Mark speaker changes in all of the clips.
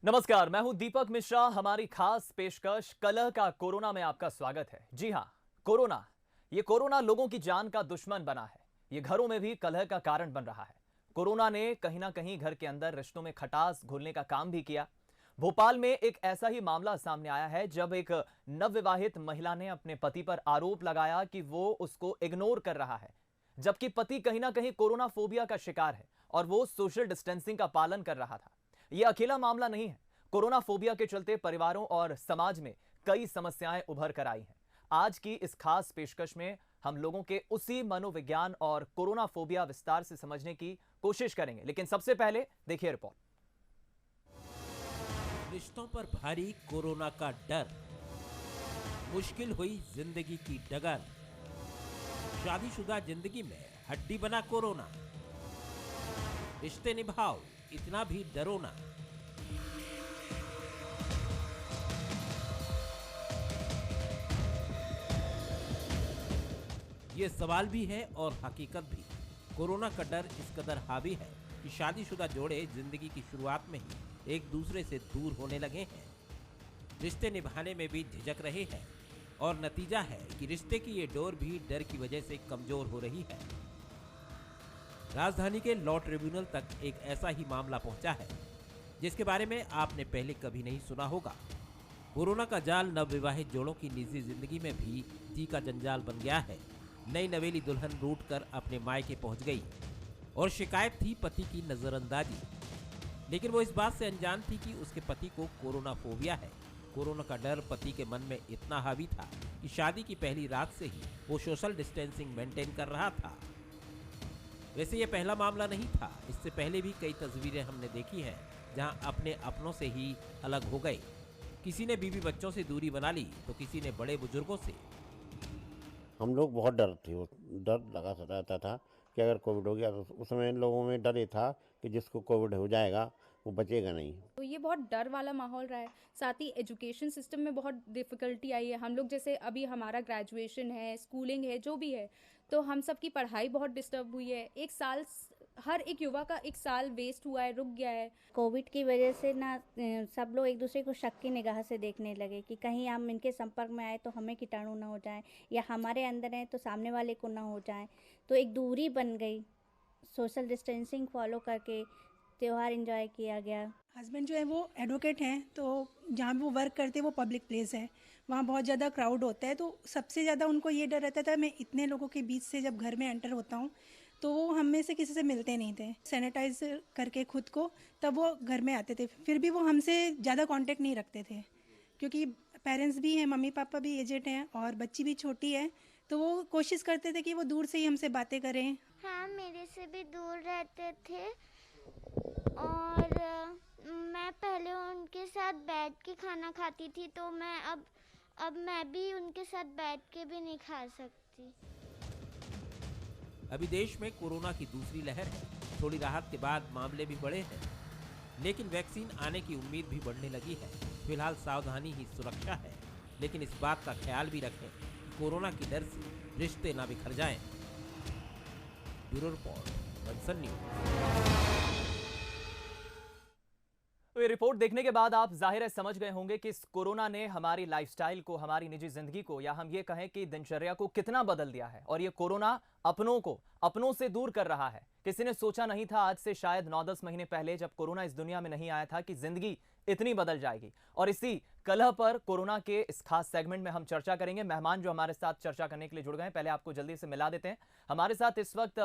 Speaker 1: नमस्कार, मैं हूं दीपक मिश्रा। हमारी खास पेशकश कलह का कोरोना में आपका स्वागत है। जी हां, कोरोना। ये कोरोना लोगों की जान का दुश्मन बना है। ये घरों में भी कलह का कारण बन रहा है। कोरोना ने कहीं ना कहीं घर के अंदर रिश्तों में खटास घोलने का काम भी किया। भोपाल में एक ऐसा ही मामला सामने आया है जब एक नवविवाहित महिला ने अपने पति पर आरोप लगाया कि वो उसको इग्नोर कर रहा है, जबकि पति कहीं ना कहीं कोरोना फोबिया का शिकार है और वो सोशल डिस्टेंसिंग का पालन कर रहा था। यह अकेला मामला नहीं है। कोरोना फोबिया के चलते परिवारों और समाज में कई समस्याएं उभर कर आई हैं। आज की इस खास पेशकश में हम लोगों के उसी मनोविज्ञान और कोरोना फोबिया विस्तार से समझने की कोशिश करेंगे, लेकिन सबसे पहले देखिए रिपोर्ट।
Speaker 2: रिश्तों पर भारी कोरोना का डर, मुश्किल हुई जिंदगी की डगर, शादीशुदा जिंदगी में हड्डी बना कोरोना, रिश्ते निभाओ इतना भी डरो ना। ये सवाल भी है और हकीकत भी। कोरोना का डर इस कदर हावी है कि शादीशुदा जोड़े जिंदगी की शुरुआत में ही एक दूसरे से दूर होने लगे हैं, रिश्ते निभाने में भी झिझक रहे हैं और नतीजा है कि रिश्ते की ये डोर भी डर की वजह से कमजोर हो रही है। राजधानी के लॉ ट्रिब्यूनल तक एक ऐसा ही मामला पहुंचा है जिसके बारे में आपने पहले कभी नहीं सुना होगा। कोरोना का जाल नवविवाहित जोड़ों की निजी जिंदगी में भी तीखा जंजाल बन गया है। नई नवेली दुल्हन रूठ कर अपने मायके पहुंच गई और शिकायत थी पति की नजरअंदाजी, लेकिन वो इस बात से अनजान थी कि उसके पति को कोरोना फोबिया है। कोरोना का डर पति के मन में इतना हावी था कि शादी की पहली रात से ही वो सोशल डिस्टेंसिंग मेंटेन कर रहा था। वैसे ये पहला मामला नहीं था, इससे पहले भी कई तस्वीरें हमने देखी हैं जहां अपने अपनों से ही अलग हो गए। किसी ने बीवी बच्चों से दूरी बना ली तो किसी ने बड़े बुजुर्गों से।
Speaker 3: हम लोग बहुत डर लगा रहता था कि अगर कोविड हो गया तो उस समय लोगों में डर ये था कि जिसको कोविड हो जाएगा वो बचेगा नहीं।
Speaker 4: तो ये बहुत डर वाला माहौल रहा है। साथ ही एजुकेशन सिस्टम में बहुत डिफ़िकल्टी आई है। हम लोग जैसे अभी हमारा ग्रेजुएशन है, स्कूलिंग है, जो भी है, तो हम सब की पढ़ाई बहुत डिस्टर्ब हुई है। एक साल, हर एक युवा का एक साल वेस्ट हुआ है, रुक गया है।
Speaker 5: कोविड की वजह से ना सब लोग एक दूसरे को शक की निगाह से देखने लगे कि कहीं हम इनके संपर्क में आए तो हमें कीटाणु ना हो जाए, या हमारे अंदर हैं तो सामने वाले को ना हो जाए। तो एक दूरी बन गई। सोशल डिस्टेंसिंग फॉलो करके त्यौहार एंजॉय किया गया।
Speaker 6: हस्बैंड जो है वो एडवोकेट हैं, तो जहाँ वो वर्क करते हैं वो पब्लिक प्लेस है, वहाँ बहुत ज़्यादा क्राउड होता है। तो सबसे ज़्यादा उनको ये डर रहता था, मैं इतने लोगों के बीच से जब घर में एंटर होता हूँ तो वो हम में से किसी से मिलते नहीं थे। सैनिटाइज करके खुद को तब वो घर में आते थे। फिर भी वो हमसे ज़्यादा कांटेक्ट नहीं रखते थे क्योंकि पेरेंट्स भी हैं, मम्मी पापा भी एजेड हैं और बच्ची भी छोटी है, तो वो कोशिश करते थे कि वो दूर से ही हमसे बातें करें।
Speaker 7: हाँ, मेरे से भी दूर रहते थे और मैं पहले उनके साथ बैठ के खाना खाती थी, तो मैं अब मैं भी उनके साथ बैठ के भी नहीं खा सकती।
Speaker 2: अभी देश में कोरोना की दूसरी लहर है। थोड़ी राहत के बाद मामले भी बढ़े हैं, लेकिन वैक्सीन आने की उम्मीद भी बढ़ने लगी है। फिलहाल सावधानी ही सुरक्षा है, लेकिन इस बात का ख्याल भी रखें कि कोरोना की डर से रिश्ते ना बिखर जाएं। Bureau report, Bansal news.
Speaker 1: तो ये रिपोर्ट देखने के बाद आप जाहिर है समझ गए होंगे कि इस कोरोना ने हमारी लाइफस्टाइल को, हमारी निजी जिंदगी को, या हम ये कहें कि दिनचर्या को कितना बदल दिया है। और ये कोरोना अपनों को अपनों से दूर कर रहा है। किसी ने सोचा नहीं था आज से शायद 9-10 महीने पहले, जब कोरोना इस दुनिया में नहीं आया था, कि जिंदगी इतनी बदल जाएगी। और इसी कलह पर कोरोना के इस खास सेगमेंट में हम चर्चा करेंगे। मेहमान जो हमारे साथ चर्चा करने के लिए जुड़ गए हैं, पहले आपको जल्दी से मिला देते हैं। हमारे साथ इस वक्त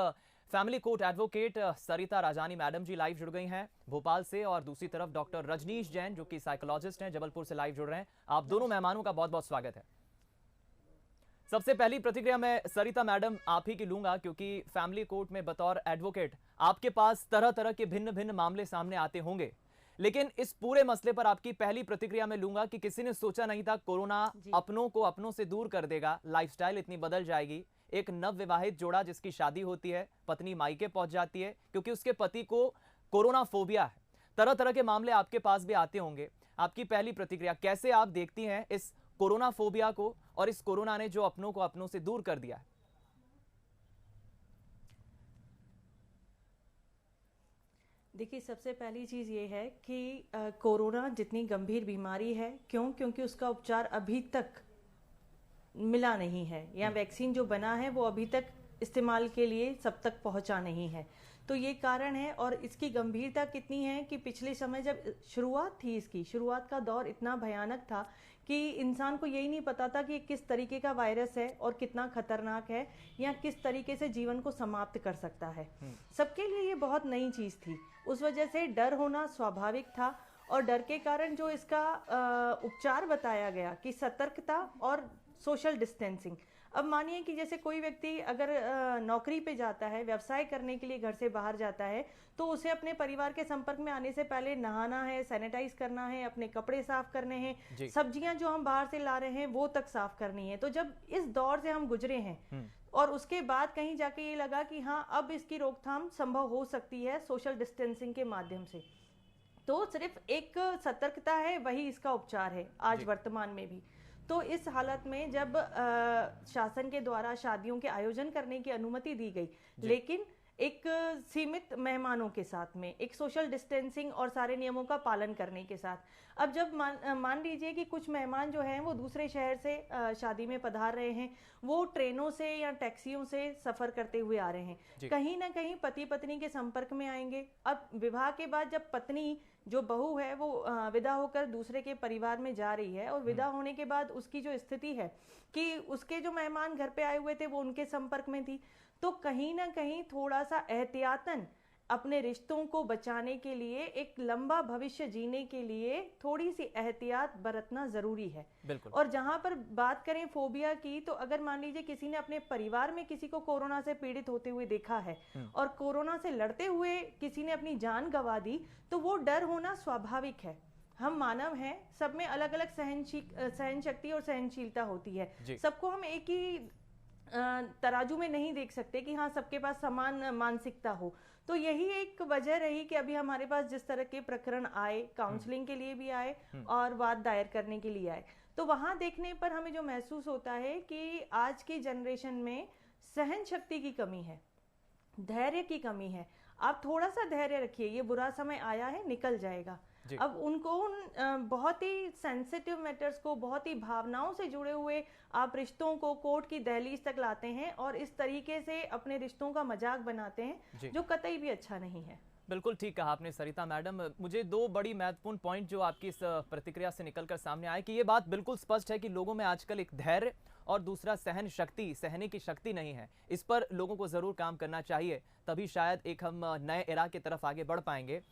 Speaker 1: फैमिली कोर्ट एडवोकेट सरिता राजानी मैडम जी लाइव जुड़ गई हैं भोपाल से, और दूसरी तरफ डॉक्टर रजनीश जैन जो कि साइकोलॉजिस्ट हैं, जबलपुर से लाइव जुड़ रहे हैं। आप दोनों मेहमानों का बहुत बहुत स्वागत है। सबसे पहली प्रतिक्रिया मैं सरिता मैडम आप ही की लूंगा, क्योंकि फैमिली कोर्ट में बतौर एडवोकेट आपके पास तरह तरह के भिन्न भिन्न मामले सामने आते होंगे, लेकिन इस पूरे मसले पर आपकी पहली प्रतिक्रिया में लूंगा कि किसी ने सोचा नहीं था कोरोना अपनों को अपनों से दूर कर देगा, लाइफस्टाइल इतनी बदल जाएगी। एक नवविवाहित जोड़ा जिसकी शादी होती है, पत्नी मायके पहुंच जाती है क्योंकि उसके पति को कोरोना फोबिया है। तरह तरह के मामले आपके पास भी आते होंगे। आपकी पहली प्रतिक्रिया, कैसे आप देखती हैं इस कोरोना फोबिया को और इस कोरोना ने जो अपनों को अपनों से दूर कर दिया है?
Speaker 8: देखिए, सबसे पहली चीज़ ये है कि कोरोना जितनी गंभीर बीमारी है, क्योंकि उसका उपचार अभी तक मिला नहीं है, या वैक्सीन जो बना है वो अभी तक इस्तेमाल के लिए सब तक पहुंचा नहीं है। तो ये कारण है, और इसकी गंभीरता कितनी है कि पिछले समय जब शुरुआत थी, इसकी शुरुआत का दौर इतना भयानक था कि इंसान को यही नहीं पता था कि किस तरीके का वायरस है और कितना खतरनाक है, या किस तरीके से जीवन को समाप्त कर सकता है। सबके लिए ये बहुत नई चीज़ थी, उस वजह से डर होना स्वाभाविक था। और डर के कारण जो इसका उपचार बताया गया कि सतर्कता और सोशल डिस्टेंसिंग। अब मानिए कि जैसे कोई व्यक्ति अगर नौकरी पे जाता है, व्यवसाय करने के लिए घर से बाहर जाता है, तो उसे अपने परिवार के संपर्क में आने से पहले नहाना है, सैनिटाइज करना है, अपने कपड़े साफ करने हैं, सब्जियां जो हम बाहर से ला रहे हैं वो तक साफ करनी है। तो जब इस दौर से हम गुजरे हैं और उसके बाद कहीं जाके ये लगा कि हाँ, अब इसकी रोकथाम संभव हो सकती है सोशल डिस्टेंसिंग के माध्यम से, तो सिर्फ एक सतर्कता है, वही इसका उपचार है आज वर्तमान में भी। तो इस हालत में जब शासन के द्वारा शादियों के आयोजन करने की अनुमति दी गई, लेकिन एक सीमित मेहमानों के साथ में, एक सोशल डिस्टेंसिंग और सारे नियमों का पालन करने के साथ। अब जब मान लीजिए कि कुछ मेहमान जो हैं वो दूसरे शहर से शादी में पधार रहे हैं, वो ट्रेनों से या टैक्सियों से सफ़र करते हुए आ रहे हैं, कहीं ना कहीं पति पत्नी के संपर्क में आएंगे। अब विवाह के बाद जब पत्नी जो बहू है वो विदा होकर दूसरे के परिवार में जा रही है, और विदा होने के बाद उसकी जो स्थिति है कि उसके जो मेहमान घर पे आए हुए थे वो उनके संपर्क में थी, तो कहीं ना कहीं थोड़ा सा एहतियातन अपने रिश्तों को बचाने के लिए, एक लंबा भविष्य जीने के लिए थोड़ी सी एहतियात बरतना जरूरी है।
Speaker 1: बिल्कुल।
Speaker 8: और जहां पर बात करें फोबिया की, तो अगर मान लीजिए किसी ने अपने परिवार में किसी को कोरोना से पीड़ित होते हुए देखा है और कोरोना से लड़ते हुए किसी ने अपनी जान गंवा दी, तो वो डर होना स्वाभाविक है। हम मानव हैं, सब में अलग अलग सहन शक्ति और सहनशीलता होती है। सबको हम एक ही तराजू में नहीं देख सकते कि हाँ सबके पास समान मानसिकता हो। तो यही एक वजह रही कि अभी हमारे पास जिस तरह के प्रकरण आए, काउंसलिंग के लिए भी आए और वाद दायर करने के लिए आए, तो वहां देखने पर हमें जो महसूस होता है कि आज की जनरेशन में सहन शक्ति की कमी है, धैर्य की कमी है। आप थोड़ा सा धैर्य रखिए, ये बुरा समय आया है, निकल जाएगा। अब उनको बहुत ही सेंसिटिव मैटर्स को, बहुत ही भावनाओं से जुड़े हुए आप रिश्तों को कोर्ट की दहलीज तक लाते हैं और इस तरीके से अपने रिश्तों का मजाक बनाते हैं, जो कतई भी अच्छा नहीं है।
Speaker 1: बिल्कुल ठीक कहा आपने सरिता मैडम। मुझे दो बड़ी महत्वपूर्ण पॉइंट जो आपकी इस प्रतिक्रिया से निकलकर सामने आए कि ये बात बिल्कुल स्पष्ट है कि लोगों में आजकल एक धैर्य और दूसरा सहन शक्ति, सहने की शक्ति नहीं है। इस पर लोगों को जरूर काम करना चाहिए, तभी शायद एक हम नए एरा की तरफ आगे बढ़ पाएंगे।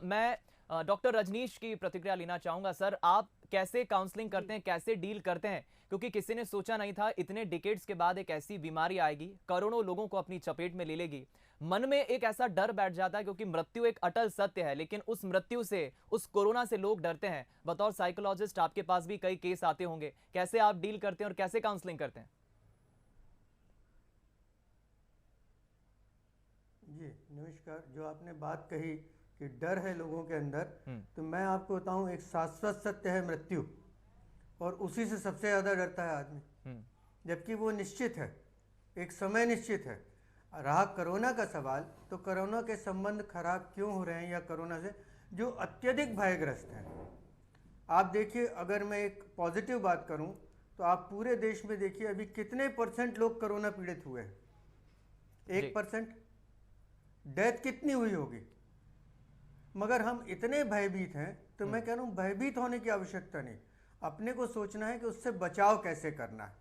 Speaker 1: मैं डॉक्टर रजनीश की प्रतिक्रिया लेना चाहूंगा। सर, आप कैसे काउंसलिंग करते हैं, कैसे डील करते हैं? क्योंकि किसी ने सोचा नहीं था इतने डिकेड्स के बाद एक ऐसी बीमारी आएगी, करोड़ों लोगों को अपनी चपेट में ले लेगी। मन में एक ऐसा डर बैठ जाता है, क्योंकि मृत्यु एक अटल सत्य है, लेकिन उस मृत्यु से, उस कोरोना से लोग डरते हैं। बतौर साइकोलॉजिस्ट आपके पास भी कई केस आते होंगे, कैसे आप डील करते हैं और कैसे काउंसलिंग करते हैं?
Speaker 9: जी नमस्कार। जो आपने बात कही कि डर है लोगों के अंदर, तो मैं आपको बताऊं, एक शाश्वत सत्य है मृत्यु, और उसी से सबसे ज़्यादा डरता है आदमी, जबकि वो निश्चित है, एक समय निश्चित है। रहा कोरोना का सवाल, तो कोरोना के संबंध खराब क्यों हो रहे हैं या कोरोना से जो अत्यधिक भयग्रस्त हैं। आप देखिए, अगर मैं एक पॉजिटिव बात करूं, तो आप पूरे देश में देखिए अभी कितने % लोग कोरोना पीड़ित हुए हैं? 1%। डेथ कितनी हुई होगी? मगर हम इतने भयभीत हैं, तो मैं कह रहा हूँ भयभीत होने की आवश्यकता नहीं, अपने को सोचना है कि उससे बचाव कैसे करना है।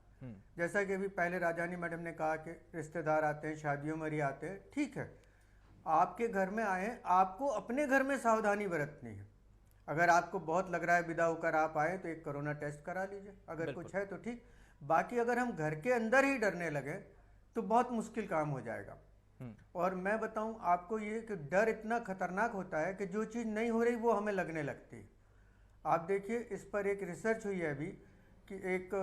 Speaker 9: जैसा कि अभी पहले राजानी मैडम ने कहा कि रिश्तेदार आते हैं, शादियों में ही आते हैं, ठीक है, आपके घर में आए हैं, आपको अपने घर में सावधानी बरतनी है। अगर आपको बहुत लग रहा है विदा होकर आप आए, तो एक कोरोना टेस्ट करा लीजिए, अगर कुछ है तो ठीक। बाकी अगर हम घर के अंदर ही डरने लगे तो बहुत मुश्किल काम हो जाएगा। और मैं बताऊं आपको ये कि डर इतना खतरनाक होता है कि जो चीज़ नहीं हो रही वो हमें लगने लगती है। आप देखिए, इस पर एक रिसर्च हुई है अभी कि एक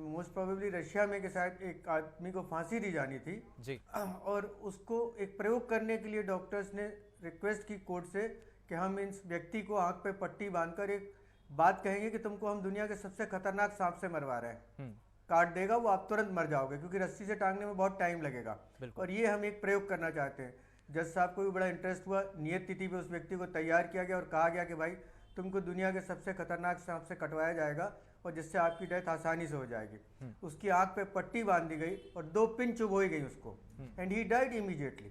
Speaker 9: मोस्ट प्रोबेबली रशिया में के शायद एक आदमी को फांसी दी जानी थी जी, और उसको एक प्रयोग करने के लिए डॉक्टर्स ने रिक्वेस्ट की कोर्ट से कि हम इस व्यक्ति को आंख पे पट्टी बांधकर एक बात कहेंगे कि तुमको हम दुनिया के सबसे खतरनाक सांप से मरवा रहे हैं, काट देगा वो, आप तुरंत मर जाओगे, क्योंकि रस्सी से टांगने में बहुत टाइम लगेगा। और ये हम एक प्रयोग करना चाहते हैं। जज साहब को भी बड़ा इंटरेस्ट हुआ, नियत तिथि पे उस व्यक्ति को तैयार किया गया और कहा गया कि भाई तुमको दुनिया के सबसे खतरनाक सांप से कटवाया जाएगा और जिससे आपकी डेथ आसानी से हो जाएगी। उसकी आंख पे पट्टी बांध दी गई और 2 पिन चुभोई गई उसको, एंड ही डाइड इमीडिएटली।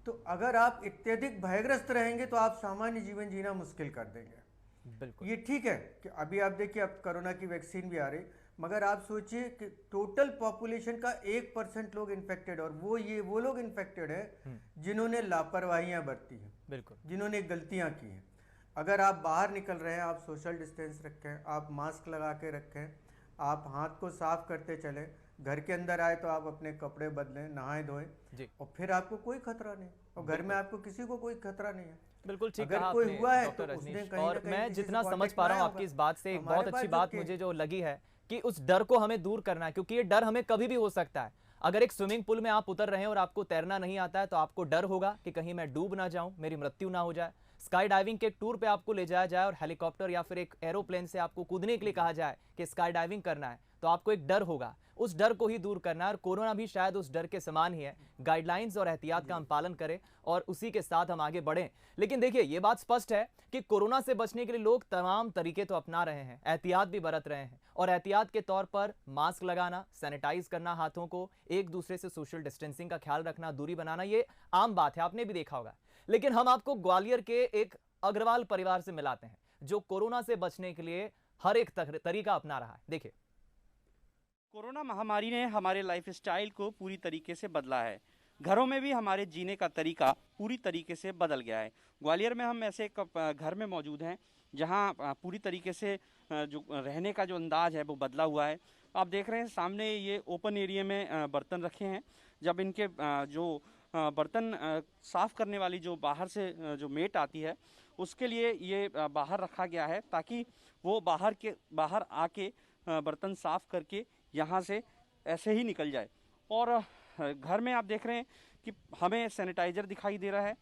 Speaker 9: तो अगर आप अत्यधिक भयग्रस्त रहेंगे तो आप सामान्य जीवन जीना मुश्किल कर देंगे।
Speaker 1: बिल्कुल।
Speaker 9: ये ठीक है कि अभी आप देखिए अब कोरोना की वैक्सीन भी आ रही, मगर आप सोचिए कि टोटल पॉपुलेशन का 1% लोग इन्फेक्टेड, और वो लोग इन्फेक्टेड हैं जिन्होंने लापरवाहियां बरती हैं,
Speaker 1: बिल्कुल,
Speaker 9: जिन्होंने गलतियां की हैं। अगर आप बाहर निकल रहे हैं, आप सोशल डिस्टेंस रखें, आप मास्क लगा के रखें, आप हाथ को साफ करते चलें, घर के अंदर आए तो आप अपने कपड़े बदलें, नहाएं धोएं, और फिर आपको कोई खतरा नहीं, और घर में आपको किसी को कोई खतरा नहीं है।
Speaker 1: बिल्कुल ठीक
Speaker 9: अगर
Speaker 1: कहा
Speaker 9: कोई
Speaker 1: आपने
Speaker 9: हुआ है
Speaker 1: डॉक्टर
Speaker 9: तो उसने
Speaker 1: रजनीश,
Speaker 9: कहीं ना
Speaker 1: और
Speaker 9: कहीं
Speaker 1: मैं
Speaker 9: किसी से
Speaker 1: जितना समझ
Speaker 9: कांटेक्ट
Speaker 1: पा रहा हूँ
Speaker 9: पाया
Speaker 1: आपकी
Speaker 9: होगा।
Speaker 1: इस बात से, एक
Speaker 9: हमारे
Speaker 1: बहुत अच्छी
Speaker 9: पास
Speaker 1: बात
Speaker 9: जो
Speaker 1: मुझे जो लगी है कि उस डर को हमें दूर करना है, क्योंकि ये डर हमें कभी भी हो सकता है। अगर एक स्विमिंग पूल में आप उतर रहे हैं और आपको तैरना नहीं आता है तो आपको डर होगा कि कहीं मैं डूब ना जाऊं, मेरी मृत्यु ना हो जाए। स्काई डाइविंग के टूर पे आपको ले जाया जाए और हेलीकॉप्टर या फिर एक एरोप्लेन से आपको कूदने के लिए कहा जाए कि स्काई डाइविंग करना है, तो आपको एक डर होगा। उस डर को ही दूर करना है, और कोरोना भी शायद उस डर के समान ही है। गाइडलाइंस और एहतियात का हम पालन करें और उसी के साथ हम आगे बढ़ें। लेकिन देखिए, ये बात स्पष्ट है कि कोरोना से बचने के लिए लोग तमाम तरीके तो अपना रहे हैं, एहतियात भी बरत रहे हैं, और एहतियात के तौर पर मास्क लगाना, सैनिटाइज करना हाथों को, एक दूसरे से सोशल डिस्टेंसिंग का ख्याल रखना, दूरी बनाना, ये आम बात है, आपने भी देखा होगा। लेकिन हम आपको ग्वालियर के एक अग्रवाल परिवार से मिलाते हैं जो कोरोना से बचने के लिए हर एक तरीका अपना रहा है। देखिए,
Speaker 10: कोरोना महामारी ने हमारे लाइफस्टाइल को पूरी तरीके से बदला है। घरों में भी हमारे जीने का तरीका पूरी तरीके से बदल गया है। ग्वालियर में हम ऐसे एक घर में मौजूद हैं जहां पूरी तरीके से जो रहने का जो अंदाज है वो बदला हुआ है। आप देख रहे हैं सामने ये ओपन एरिया में बर्तन रखे हैं। जब इनके जो बर्तन साफ करने वाली जो बाहर से जो मेट आती है उसके लिए ये बाहर रखा गया है, ताकि वो बाहर आके बर्तन साफ करके यहाँ से ऐसे ही निकल जाए। और घर में आप देख रहे हैं कि हमें सैनिटाइज़र दिखाई दे रहा है।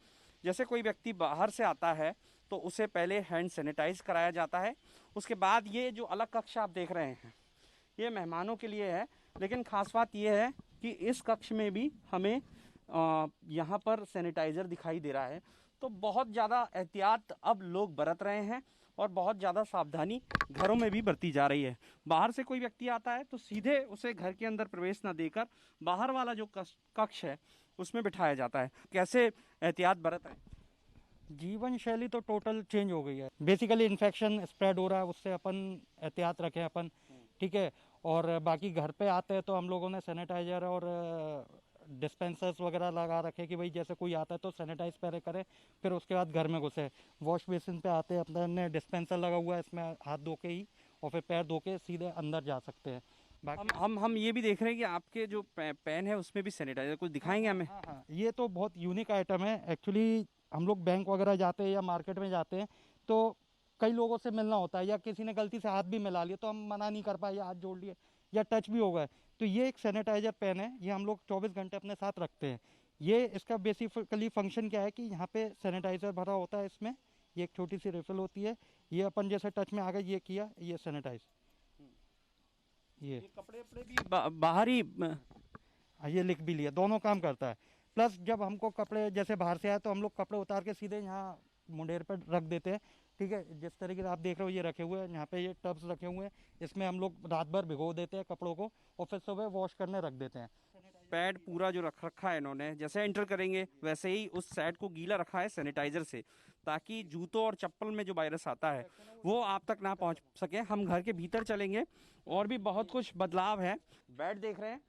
Speaker 10: जैसे कोई व्यक्ति बाहर से आता है तो उसे पहले हैंड सैनिटाइज कराया जाता है। उसके बाद ये जो अलग कक्ष आप देख रहे हैं ये मेहमानों के लिए है, लेकिन ख़ास बात ये है कि इस कक्ष में भी हमें यहाँ पर सैनिटाइज़र दिखाई दे रहा है। तो बहुत ज़्यादा एहतियात अब लोग बरत रहे हैं और बहुत ज़्यादा सावधानी घरों में भी बरती जा रही है। बाहर से कोई व्यक्ति आता है तो सीधे उसे घर के अंदर प्रवेश न देकर बाहर वाला जो कक्ष है उसमें बिठाया जाता है। कैसे एहतियात बरत रहे हैं?
Speaker 11: जीवन शैली तो टोटल चेंज हो गई है। बेसिकली इन्फेक्शन स्प्रेड हो रहा है, उससे अपन एहतियात रखें अपन, ठीक है। और बाकी घर पे आते हैं तो हम लोगों ने सैनिटाइजर और डिस्पेंसर्स वगैरह लगा रखे कि भाई जैसे कोई आता है तो सैनिटाइज पहले करें, फिर उसके बाद घर में घुसे। वॉश बेसिन पे आते हैं अपने डिस्पेंसर लगा हुआ है, इसमें हाथ धो के ही और फिर पैर धो के सीधे अंदर जा सकते हैं।
Speaker 10: हम ये भी देख रहे हैं कि आपके जो पेन है उसमें भी सैनिटाइजर, कुछ दिखाएंगे हमें?
Speaker 11: हाँ, ये तो बहुत यूनिक आइटम है। एक्चुअली हम लोग बैंक वगैरह जाते हैं या मार्केट में जाते हैं तो कई लोगों से मिलना होता है, या किसी ने गलती से हाथ भी मिला लिया तो हम मना नहीं कर पाए, या हाथ जोड़ लिए या टच भी हो गए। तो ये एक सैनिटाइजर पेन है, ये हम लोग 24 घंटे अपने साथ रखते हैं। ये इसका बेसिकली फंक्शन क्या है कि यहाँ पे सैनिटाइजर भरा होता है, इसमें ये एक छोटी सी रिफिल होती है। ये अपन जैसे टच में आ गए, ये किया, ये सैनिटाइज। ये
Speaker 10: कपड़े वपड़े भी बाहर ही
Speaker 11: ये लिख भी लिया, दोनों काम करता है। प्लस जब हमको कपड़े जैसे बाहर से आए तो हम लोग कपड़े उतार के सीधे यहाँ मुंडेर पर रख देते हैं, ठीक है। जिस तरीके से आप देख रहे हो ये रखे हुए हैं, यहाँ पे ये टब्स रखे हुए हैं, इसमें हम लोग रात भर भिगो देते हैं कपड़ों को और फिर सुबह वॉश करने रख देते हैं।
Speaker 10: पैड पूरा जो रखा है इन्होंने, जैसे एंटर करेंगे वैसे ही उस साइड को गीला रखा है सैनिटाइजर से, ताकि जूतों और चप्पल में जो वायरस आता है वो आप तक ना पहुंच सके। हम घर के भीतर चलेंगे और भी बहुत कुछ बदलाव है। बेड देख रहे हैं,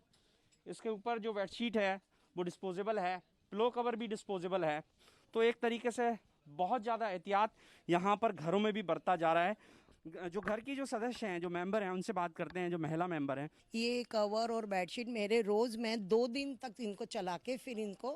Speaker 10: इसके ऊपर जो बेडशीट है वो डिस्पोजेबल है, पिलो कवर भी डिस्पोजेबल है। तो एक तरीके से बहुत ज़्यादा एहतियात यहाँ पर घरों में भी बरता जा रहा है। जो घर की जो सदस्य हैं, जो मेंबर हैं, उनसे बात करते हैं, जो महिला मेंबर हैं।
Speaker 12: ये कवर और बेडशीट मेरे रोज मैं 2 दिन तक इनको चला के फिर इनको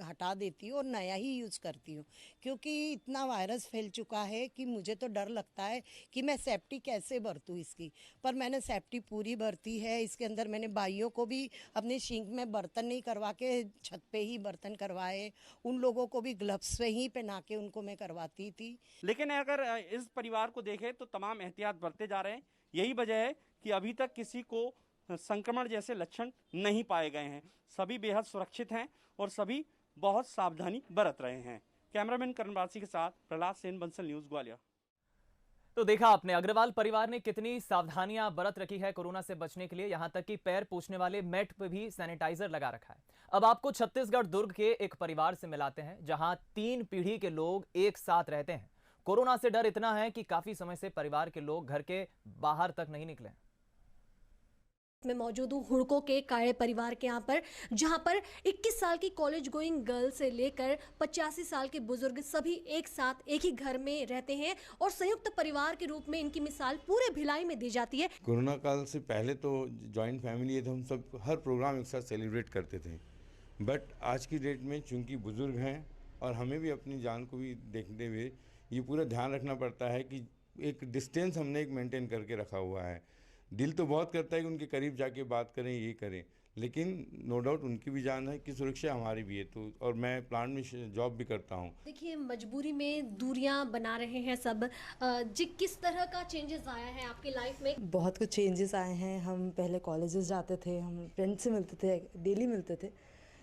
Speaker 12: हटा देती हूँ और नया ही यूज़ करती हूँ, क्योंकि इतना वायरस फैल चुका है कि मुझे तो डर लगता है कि मैं सेफ्टी कैसे बरतूँ इसकी। पर मैंने सेफ्टी पूरी बरती है। इसके अंदर मैंने भाइयों को भी अपने सिंक में बर्तन नहीं करवा के छत पे ही बर्तन करवाए, उन लोगों को भी ग्लव्स से ही पहना के उनको मैं करवाती थी।
Speaker 10: लेकिन अगर इस परिवार को देखें तो तमाम एहतियात बरते जा रहे हैं। यही वजह है कि अभी तक किसी को संक्रमण जैसे लक्षण नहीं पाए गए हैं। सभी बेहद सुरक्षित हैं और सभी बहुत सावधानी बरत रहे हैं। कैमरामैन करणवासी के साथ प्रहलाद सेन, बंसल न्यूज, ग्वालियर।
Speaker 1: तो देखा आपने अग्रवाल परिवार ने कितनी सावधानियां बरत रखी है कोरोना से बचने के लिए, यहां तक कि पैर पोंछने वाले मैट पे भी सैनिटाइजर लगा रखा है। अब आपको छत्तीसगढ़ दुर्ग के एक परिवार से मिलाते हैं जहां 3 पीढ़ी के लोग एक साथ रहते हैं। कोरोना से डर इतना है कि काफी समय से परिवार के लोग घर के बाहर तक नहीं निकले।
Speaker 13: मैं मौजूद हूँ हुड़को के काळे परिवार के यहाँ पर, जहाँ पर 21 साल की कॉलेज गोइंग गर्ल से लेकर 85 साल के बुजुर्ग सभी एक साथ एक ही घर में रहते हैं और संयुक्त परिवार के रूप में इनकी मिसाल पूरे भिलाई में दी जाती है।
Speaker 14: कोरोना काल से पहले तो जॉइंट फैमिली है तो हम सब हर प्रोग्राम एक साथ सेलिब्रेट करते थे, बट आज की डेट में चूंकि बुजुर्ग हैं और हमें भी अपनी जान को भी देखते हुए ये पूरा ध्यान रखना पड़ता है कि एक डिस्टेंस हमने एक मेंटेन करके रखा हुआ है। दिल तो बहुत करता है कि उनके करीब जाके बात करें, ये करें, लेकिन नो डाउट उनकी भी जान है कि सुरक्षा हमारी भी है। तो और मैं प्लांट में जॉब भी करता हूँ।
Speaker 13: देखिए मजबूरी में दूरियां बना रहे हैं सब, जी किस तरह का चेंजेस आया है आपकी लाइफ में?
Speaker 15: बहुत कुछ चेंजेस आए हैं। हम पहले कॉलेजेस जाते थे, हम फ्रेंड से मिलते थे, डेली मिलते थे,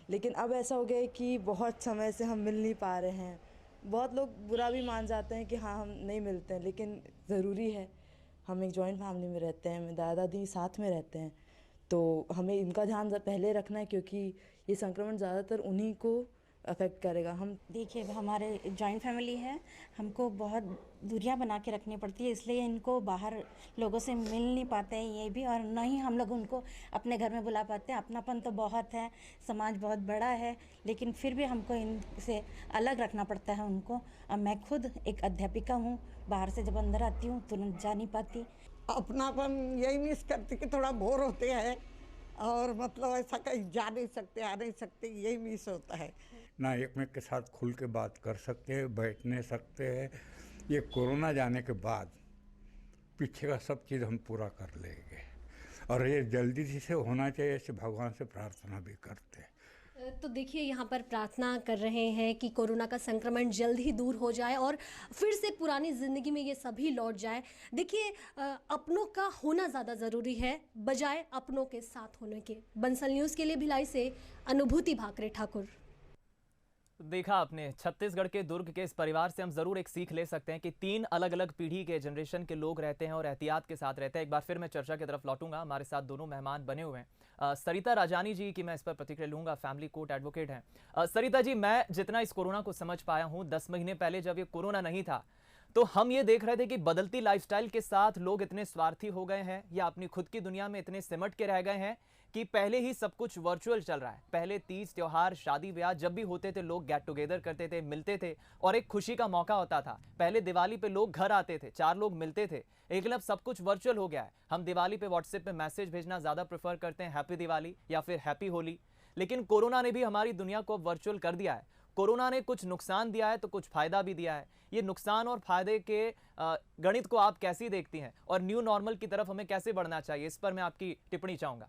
Speaker 15: लेकिन अब ऐसा हो गया है कि बहुत समय से हम मिल नहीं पा रहे हैं। बहुत लोग बुरा भी मान जाते हैं कि हाँ हम नहीं मिलते हैं, लेकिन ज़रूरी है। हम एक जॉइंट फैमिली में रहते हैं, दादा दादी साथ में रहते हैं, तो हमें इनका ध्यान पहले रखना है क्योंकि ये संक्रमण ज़्यादातर उन्हीं को अफेक्ट करेगा। हम
Speaker 16: देखिए हमारे जॉइंट फैमिली है, हमको बहुत दूरियां बना के रखनी पड़ती है, इसलिए इनको बाहर लोगों से मिल नहीं पाते हैं ये भी, और न ही हम लोग उनको अपने घर में बुला पाते हैं। अपनापन तो बहुत है, समाज बहुत बड़ा है, लेकिन फिर भी हमको इनसे अलग रखना पड़ता है उनको। अब मैं खुद एक अध्यापिका हूँ, बाहर से जब अंदर आती हूँ तुरंत जा नहीं पाती।
Speaker 17: अपनापन यही मिस करती कि थोड़ा बोर होते हैं और मतलब ऐसा कहीं जा नहीं सकते, आ नहीं सकते, यही मिस होता है
Speaker 18: ना। एक में के साथ खुल के बात कर सकते हैं, बैठ नहीं सकते हैं। ये कोरोना जाने के बाद पीछे का सब चीज़ हम पूरा कर लेंगे और ये जल्दी से होना चाहिए, ऐसे भगवान से प्रार्थना भी करते हैं।
Speaker 13: तो देखिए यहाँ पर प्रार्थना कर रहे हैं कि कोरोना का संक्रमण जल्द ही दूर हो जाए और फिर से पुरानी ज़िंदगी में ये सभी लौट जाए। देखिए अपनों का होना ज़्यादा ज़रूरी है बजाय अपनों के साथ होने के। बंसल न्यूज़ के लिए भिलाई से अनुभूति भाकरे ठाकुर।
Speaker 1: देखा आपने छत्तीसगढ़ के दुर्ग के इस परिवार से हम जरूर एक सीख ले सकते हैं कि 3 अलग अलग पीढ़ी के जनरेशन के लोग रहते हैं और एहतियात के साथ रहते हैं। एक बार फिर मैं चर्चा की तरफ लौटूंगा। हमारे साथ दोनों मेहमान बने हुए हैं। सरिता राजानी जी की मैं इस पर प्रतिक्रिया लूंगा, फैमिली कोर्ट एडवोकेट हैं। सरिता जी, मैं जितना इस कोरोना को समझ पाया हूँ, 10 महीने पहले जब ये कोरोना नहीं था तो हम ये देख रहे थे कि बदलती लाइफस्टाइल के साथ लोग इतने स्वार्थी हो गए हैं या अपनी खुद की दुनिया में इतने सिमट के रह गए हैं कि पहले ही सब कुछ वर्चुअल चल रहा है। पहले तीज त्योहार, शादी ब्याह जब भी होते थे लोग गेट टुगेदर करते थे, मिलते थे और एक खुशी का मौका होता था। पहले दिवाली पे लोग घर आते थे, 4 लोग मिलते थे, लेकिन अब सब कुछ वर्चुअल हो गया है। हम दिवाली पे व्हाट्सएप पे मैसेज भेजना ज़्यादा प्रेफर करते हैं, हैप्पी दिवाली या फिर हैप्पी होली। लेकिन कोरोना ने भी हमारी दुनिया को वर्चुअल कर दिया है। कोरोना ने कुछ नुकसान दिया है तो कुछ फायदा भी दिया है। ये नुकसान और फायदे के गणित को आप कैसी देखती हैं और न्यू नॉर्मल की तरफ हमें कैसे बढ़ना चाहिए, इस पर मैं आपकी टिप्पणी चाहूंगा।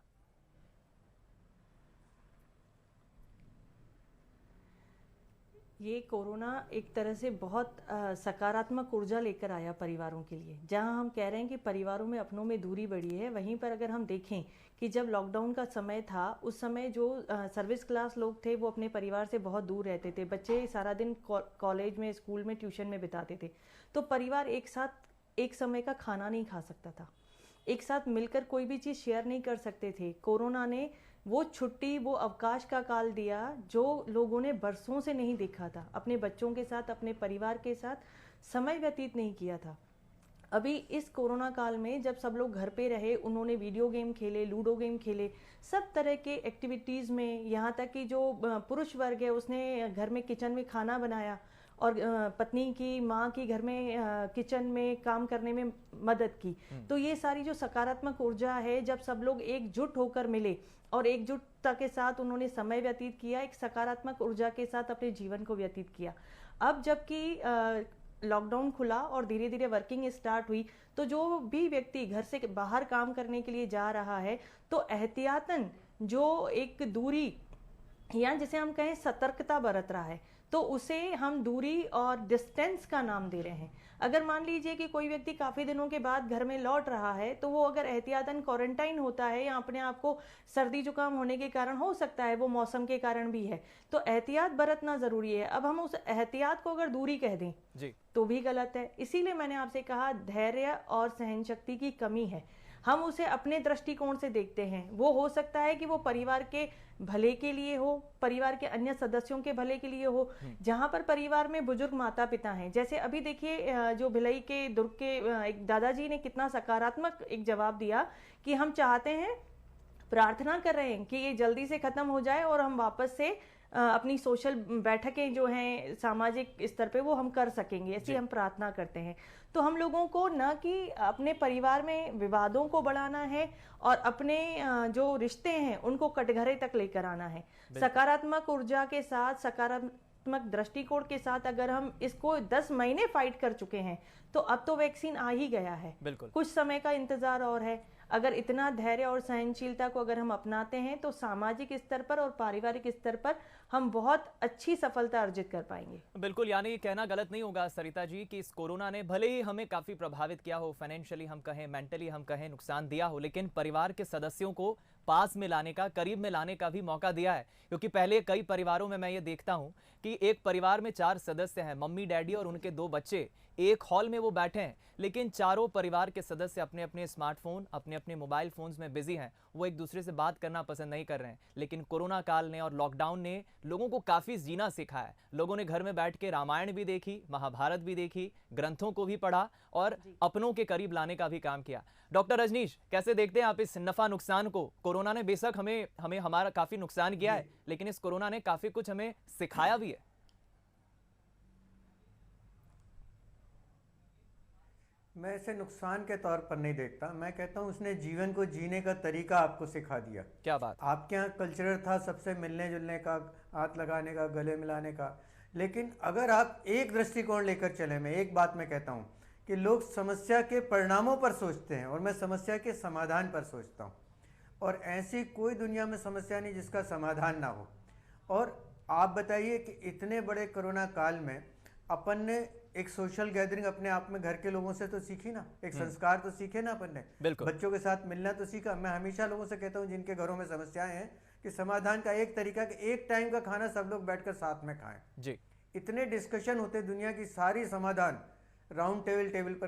Speaker 8: ये कोरोना एक तरह से बहुत सकारात्मक ऊर्जा लेकर आया परिवारों के लिए। जहां हम कह रहे हैं कि परिवारों में अपनों में दूरी बढ़ी है, वहीं पर अगर हम देखें कि जब लॉकडाउन का समय था उस समय जो सर्विस क्लास लोग थे वो अपने परिवार से बहुत दूर रहते थे। बच्चे सारा दिन कॉलेज में, स्कूल में, ट्यूशन में बिताते थे, तो परिवार एक साथ एक समय का खाना नहीं खा सकता था, एक साथ मिलकर कोई भी चीज़ शेयर नहीं कर सकते थे। कोरोना ने वो छुट्टी, वो अवकाश का काल दिया जो लोगों ने बरसों से नहीं देखा था। अपने बच्चों के साथ, अपने परिवार के साथ समय व्यतीत नहीं किया था। अभी इस कोरोना काल में जब सब लोग घर पे रहे, उन्होंने वीडियो गेम खेले, लूडो गेम खेले, सब तरह के एक्टिविटीज़ में, यहाँ तक कि जो पुरुष वर्ग है उसने घर में किचन में खाना बनाया और पत्नी की, माँ की घर में किचन में काम करने में मदद की। तो ये सारी जो सकारात्मक ऊर्जा है, जब सब लोग एकजुट होकर मिले और एकजुटता के साथ उन्होंने समय व्यतीत किया, एक सकारात्मक ऊर्जा के साथ अपने जीवन को व्यतीत किया। अब जबकि लॉकडाउन खुला और धीरे धीरे वर्किंग स्टार्ट हुई, तो जो भी व्यक्ति घर से बाहर काम करने के लिए जा रहा है तो एहतियातन जो एक दूरी या जिसे हम कहें सतर्कता बरत रहा है, तो उसे हम दूरी और डिस्टेंस का नाम दे रहे हैं। अगर मान लीजिए कि कोई व्यक्ति काफ़ी दिनों के बाद घर में लौट रहा है, तो वो अगर एहतियातन क्वारंटाइन होता है या अपने आप को सर्दी जुकाम होने के कारण, हो सकता है वो मौसम के कारण भी है, तो एहतियात बरतना ज़रूरी है। अब हम उस एहतियात को अगर दूरी कह दें
Speaker 1: जी
Speaker 8: तो भी गलत है। इसीलिए मैंने आपसे कहा धैर्य और सहनशक्ति की कमी है। हम उसे अपने दृष्टिकोण से देखते हैं। वो हो सकता है कि वो परिवार के भले के लिए हो, परिवार के अन्य सदस्यों के भले के लिए हो। जहाँ पर परिवार में बुजुर्ग माता पिता हैं, जैसे अभी देखिए जो भिलाई के दुर्ग के एक दादाजी ने कितना सकारात्मक एक जवाब दिया कि हम चाहते हैं, प्रार्थना कर रहे हैं कि ये जल्दी से ख़त्म हो जाए और हम वापस से अपनी सोशल बैठकें जो हैं सामाजिक स्तर पे वो हम कर सकेंगे, ऐसी हम प्रार्थना करते हैं। तो हम लोगों को न कि अपने परिवार में विवादों को बढ़ाना है और अपने जो रिश्ते हैं उनको कटघरे तक लेकर आना है। सकारात्मक ऊर्जा के साथ, सकारात्मक दृष्टिकोण के साथ अगर हम इसको 10 महीने फाइट कर चुके हैं तो अब तो वैक्सीन आ ही गया है। कुछ समय का इंतजार और है। अगर इतना धैर्य और सहनशीलता को अगर हम अपनाते हैं तो सामाजिक स्तर पर और पारिवारिक स्तर पर हम बहुत अच्छी सफलता अर्जित कर पाएंगे।
Speaker 1: बिल्कुल, यानी ये कहना गलत नहीं होगा सरिता जी कि इस कोरोना ने भले ही हमें काफ़ी प्रभावित किया हो, फाइनेंशियली हम कहें, मेंटली हम कहें, नुकसान दिया हो, लेकिन परिवार के सदस्यों को पास में लाने का, करीब में लाने का भी मौका दिया है। क्योंकि पहले कई परिवारों में मैं ये देखता हूँ कि एक परिवार में 4 सदस्य हैं, मम्मी डैडी और उनके 2 बच्चे, एक हॉल में वो बैठे हैं, लेकिन चारों परिवार के सदस्य अपने अपने स्मार्टफोन, अपने अपने मोबाइल फोन्स में बिजी हैं। वो एक दूसरे से बात करना पसंद नहीं कर रहे हैं। लेकिन कोरोना काल ने और लॉकडाउन ने लोगों को काफ़ी जीना सिखाया। लोगों ने घर में बैठ के रामायण भी देखी, महाभारत भी देखी, ग्रंथों को भी पढ़ा और अपनों के करीब लाने का भी काम किया। डॉक्टर रजनीश, कैसे देखते हैं आप इस नफ़ा नुकसान को? कोरोना ने बेशक हमें हमारा काफ़ी नुकसान किया है, लेकिन इस कोरोना ने काफ़ी कुछ हमें सिखाया भी है।
Speaker 9: मैं इसे नुकसान के तौर पर नहीं देखता। मैं कहता हूँ उसने जीवन को जीने का तरीका आपको सिखा दिया।
Speaker 1: क्या बात?
Speaker 9: आपके यहाँ कल्चरल था सबसे मिलने जुलने का, हाथ लगाने का, गले मिलाने का, लेकिन अगर आप एक दृष्टिकोण लेकर चले, मैं एक बात मैं कहता हूँ कि लोग समस्या के परिणामों पर सोचते हैं और मैं समस्या के समाधान पर सोचता हूँ। और ऐसी कोई दुनिया में समस्या नहीं जिसका समाधान ना हो। और आप बताइए कि इतने बड़े कोरोना काल में अपन ने एक सोशल गैदरिंग अपने आप में घर के लोगों से तो सीखी ना, एक संस्कार तो सीखे ना अपन ने, बच्चों के साथ मिलना तो सीखा। मैं हमेशा लोगों से कहता हूँ जिनके घरों में समस्याएं हैं कि समाधान का एक तरीका कि एक टाइम का खाना सब लोग बैठकर साथ में खाएं।
Speaker 1: जी,
Speaker 9: इतने डिस्कशन होते दुनिया की सारी समाधान राउंड टेबल पर,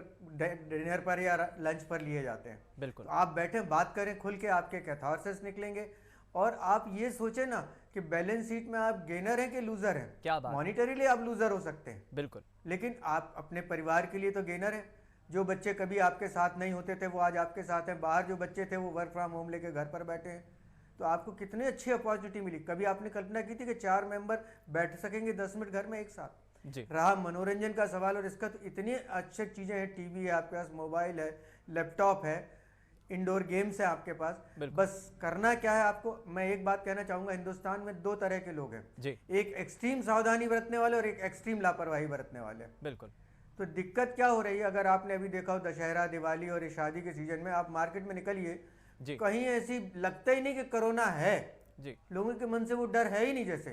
Speaker 9: डिनर पर या लंच पर लिए जाते हैं।
Speaker 1: बिल्कुल,
Speaker 9: आप बैठे बात करें खुल के, आपके कैथारसिस निकलेंगे। और आप ये सोचे ना कि बैलेंस शीट में आप गेनर हैं कि लूजर हैं।
Speaker 1: क्या बात?
Speaker 9: मॉनिटरीली आप लूजर हो सकते हैं,
Speaker 1: बिल्कुल,
Speaker 9: लेकिन आप अपने परिवार के लिए तो गेनर हैं। जो बच्चे कभी आपके साथ नहीं होते थे वो आज आपके साथ हैं। बाहर जो बच्चे थे वो वर्क फ्रॉम होम लेके घर पर बैठे हैं। तो आपको कितनी अच्छी अपॉर्चुनिटी मिली। कभी आपने कल्पना की थी कि 4 मेंबर बैठ सकेंगे 10 मिनट घर में एक साथ?
Speaker 1: जी।
Speaker 9: रहा मनोरंजन का सवाल, और इसका तो इतनी अच्छी चीज़ें हैं, टीवी है आपके पास, मोबाइल है, लैपटॉप है, इंडोर गेम्स है आपके पास। बस करना क्या है आपको। मैं एक बात कहना चाहूँगा, हिंदुस्तान में 2 तरह के लोग हैं
Speaker 1: जी।
Speaker 9: एक एक्सट्रीम सावधानी बरतने वाले और एक एक्सट्रीम लापरवाही बरतने वाले।
Speaker 1: बिल्कुल।
Speaker 9: तो दिक्कत क्या हो रही है, अगर आपने अभी देखा हो दशहरा, दिवाली और शादी के सीजन में आप मार्केट में निकलिए, कहीं ऐसी लगता ही नहीं कि कोरोना है
Speaker 1: जी।
Speaker 9: लोगों के मन से वो डर है ही नहीं जैसे।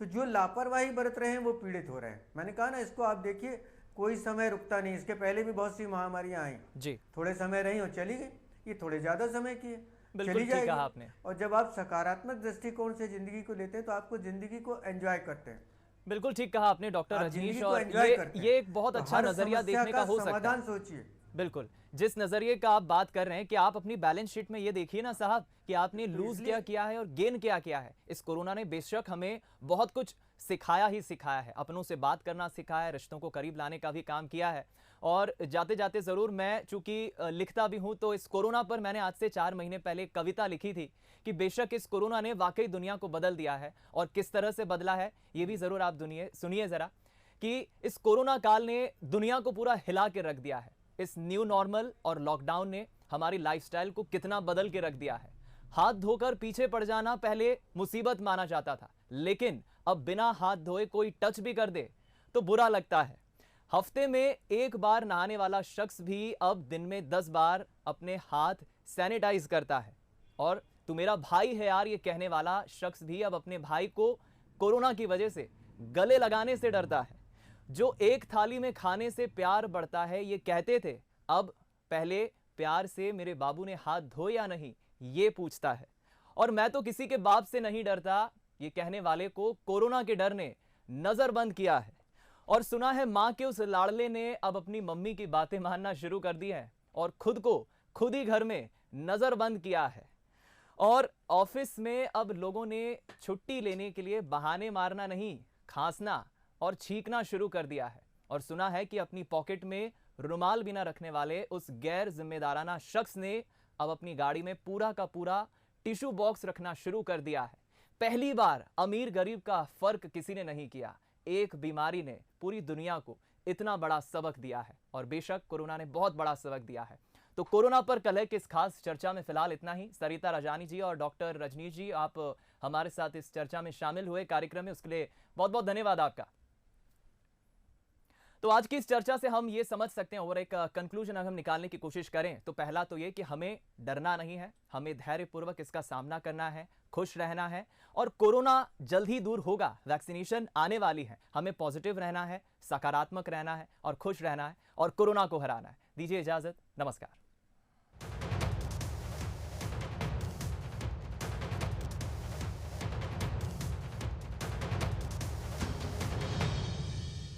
Speaker 9: तो जो लापरवाही बरत रहे हैं वो पीड़ित हो रहे हैं। मैंने कहा ना, इसको आप देखिए, कोई समय रुकता नहीं। इसके पहले भी बहुत सी महामारियां आई
Speaker 1: जी,
Speaker 9: थोड़े समय रही और चली गई। ये थोड़े ज्यादा समय की है,
Speaker 1: बिल्कुल
Speaker 9: चली
Speaker 1: ठीक
Speaker 9: जाएगी।
Speaker 1: कहा आपने।
Speaker 9: और जब आप सकारात्मक दृष्टिकोण से जिंदगी को लेते हैं तो आपको जिंदगी को एंजॉय करते हैं।
Speaker 1: बिल्कुल ठीक कहा आपने डॉक्टर रजनीश। और ये एक बहुत अच्छा नजरिया देखने का हो सकता है।
Speaker 9: समाधान सोचिए।
Speaker 1: बिल्कुल, जिस नजरिए का आप बात कर रहे हैं कि आप अपनी बैलेंस शीट में ये देखिए ना साहब कि आपने लूज क्या किया है और गेन क्या किया है। इस कोरोना ने बेशक हमें बहुत कुछ सिखाया ही सिखाया है। अपनों से बात करना सिखाया है, रिश्तों को करीब लाने का भी काम किया है। और जाते जाते ज़रूर, मैं चूंकि लिखता भी हूँ, तो इस कोरोना पर मैंने आज से 4 महीने पहले एक कविता लिखी थी कि बेशक इस कोरोना ने वाकई दुनिया को बदल दिया है। और किस तरह से बदला है ये भी ज़रूर आप सुनिए ज़रा, कि इस कोरोना काल ने दुनिया को पूरा हिला के रख दिया है। इस न्यू नॉर्मल और लॉकडाउन ने हमारी लाइफस्टाइल को कितना बदल के रख दिया है। हाथ धोकर पीछे पड़ जाना पहले मुसीबत माना जाता था, लेकिन अब बिना हाथ धोए कोई टच भी कर दे तो बुरा लगता है। हफ्ते में 1 बार नहाने वाला शख्स भी अब दिन में 10 बार अपने हाथ सैनिटाइज करता है। और तू मेरा भाई है यार, ये कहने वाला शख्स भी अब अपने भाई को कोरोना की वजह से गले लगाने से डरता है, जो एक थाली में खाने से प्यार बढ़ता है, ये कहते थे, अब पहले प्यार से मेरे बाबू ने हाथ धोए या नहीं ये पूछता है। और मैं तो किसी के बाप से नहीं डरता, ये कहने वाले को कोरोना के डर ने नजरबंद किया है। और सुना है मां के उस लाडले ने अब अपनी मम्मी की बातें मानना शुरू कर दी है और खुद को खुद ही घर में नजरबंद किया है। और ऑफिस में अब लोगों ने छुट्टी लेने के लिए बहाने मारना नहीं, खांसना और छींकना शुरू कर दिया है। और सुना है कि अपनी पॉकेट में रुमाल भी ना रखने वाले उस गैर जिम्मेदाराना शख्स ने अब अपनी गाड़ी में पूरा का पूरा टिश्यू बॉक्स रखना शुरू कर दिया है। पहली बार अमीर गरीब का फर्क किसी ने नहीं किया। एक बीमारी ने पूरी दुनिया को इतना बड़ा सबक दिया है और बेशक कोरोना ने बहुत बड़ा सबक दिया है। तो कोरोना पर कल की इस खास चर्चा में फिलहाल इतना ही। सरिता राजानी जी और डॉक्टर रजनीश जी, आप हमारे साथ इस चर्चा में शामिल हुए कार्यक्रम में, उसके लिए बहुत बहुत धन्यवाद आपका। तो आज की इस चर्चा से हम ये समझ सकते हैं और एक कंक्लूजन अगर हम निकालने की कोशिश करें तो पहला तो ये कि हमें डरना नहीं है, हमें धैर्यपूर्वक इसका सामना करना है, खुश रहना है और कोरोना जल्द ही दूर होगा, वैक्सीनेशन आने वाली है। हमें पॉजिटिव रहना है, सकारात्मक रहना है और खुश रहना है और कोरोना को हराना है। दीजिए इजाजत, नमस्कार।